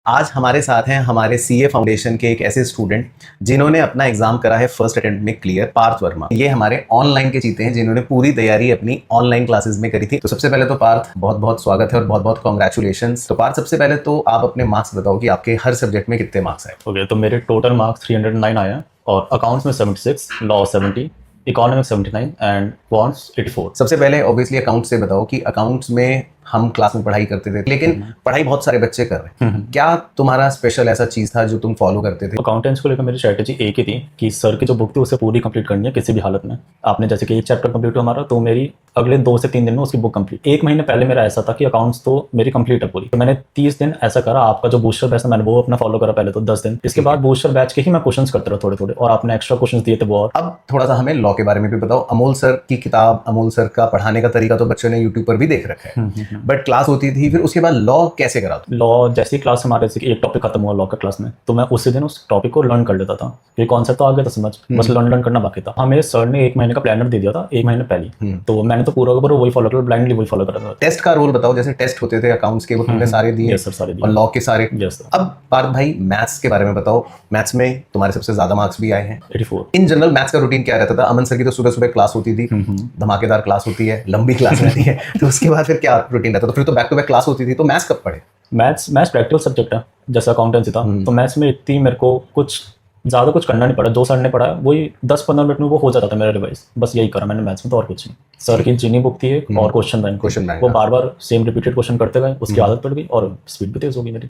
आज हमारे साथ हैं हमारे सीए फाउंडेशन के एक ऐसे स्टूडेंट जिन्होंने अपना एग्जाम करा है फर्स्ट अटेम्प्ट में क्लियर, पार्थ वर्मा। ये हमारे ऑनलाइन के चीते हैं जिन्होंने पूरी तैयारी अपनी ऑनलाइन क्लासेस में करी थी। तो सबसे पहले तो पार्थ बहुत बहुत स्वागत है और बहुत बहुत कॉन्ग्रेचुलेशंस। तो पार्थ सबसे पहले तो आप अपने मार्क्स बताओ कि आपके हर सब्जेक्ट में कितने मार्क्स आए। ओके तो मेरे टोटल मार्क्स 309 आए हैं और अकाउंट्स में 76, लॉ 70, इकोनॉमिक्स 79 एंड क्वांट्स 84। सबसे पहले ऑब्वियसली अकाउंट से बताओ कि अकाउंट्स में हम क्लास में पढ़ाई करते थे लेकिन पढ़ाई बहुत सारे बच्चे कर रहे हैं, क्या तुम्हारा स्पेशल ऐसा चीज था जो तुम फॉलो करते थे? अकाउंटेंट्स को लेकर मेरी स्ट्रैटेजी एक ही थी कि सर की जो बुक थी उसे पूरी कंप्लीट करनी है किसी भी हालत में। आपने जैसे कि एक चैप्टर कंप्लीट हुआ हमारा, तो मेरी अगले 2 से 3 दिन में उसकी बुक कंप्लीट। 1 महीने पहले मेरा ऐसा था कि अकाउंट्स तो मेरी कंप्लीट है पूरी, तो मैंने 30 दिन ऐसा करा। आपका जो बूस्टर बैच था मैंने वो अपना फॉलो करा पहले तो 10 दिन। इसके बाद बूस्टर बैच के ही मैं क्वेश्चंस करता रहा थोड़े थोड़े, और आपने एक्स्ट्रा क्वेश्चंस दिए थे वो। और अब थोड़ा सा हमें लॉ के बारे में भी बताओ। अमोल सर की किताब, अमोल सर का पढ़ाने का तरीका तो बच्चों ने यूट्यूब पर भी देख रखा है, बट क्लास होती थी, फिर उसके बाद लॉ कैसे करा? लॉ जैसी क्लास हमारे से एक टॉपिक खत्म हुआ लॉ का क्लास में, तो मैं उसी दिन उस टॉपिक को लर्न कर लेता था। ये कॉन्सेप्ट तो आ गया था समझ, बस लर्न करना बाकी था। हमें सर ने 1 महीने का प्लानर दे दिया था 1 महीने पहले, तो मैंने तो पूरा का पूरा वही फॉलो किया, ब्लाइंडली वही फॉलो करा था। टेस्ट का रोल बताओ। जैसे टेस्ट होते थे अकाउंट्स के, वो तुमने सारे दिए? यस सर, सारे दिए। और लॉ के सारे? Yes sir. अब पार्थ भाई मैथ्स के बारे में बताओ। मैथ्स में तुम्हारे सबसे ज्यादा मार्क्स भी आए हैं, 84। इन जनरल मैथ्स का रूटीन क्या रहता था? अमन सर की तो सुबह सुबह क्लास होती थी, धमाकेदार क्लास होती है, लंबी क्लास रहती है, तो उसके बाद फिर क्या रूटीन रहता था? तो फिर तो बैक टू बैक क्लास होती थी, तो मैथ्स कब पढ़े? मैथ्स प्रैक्टिकल सब्जेक्ट है, जैसे अकाउंटेंसी था, तो मैथ्स में इतनी मेरे को कुछ ज़्यादा कुछ करना नहीं पड़ा। जो सर ने पढ़ा वही 10-15 मिनट में वो हो जाता था मेरा रिवाइज। बस यही करा मैंने मैथ्स में, तो और कुछ नहीं। सर की चीनी बुक थी एक, और क्वेश्चन बैंक, क्वेश्चन बैंक, वो बार बार सेम रिपीटेड क्वेश्चन करते गए, उसकी आदत पड़ गई और स्पीड भी तेज हो गई मेरी।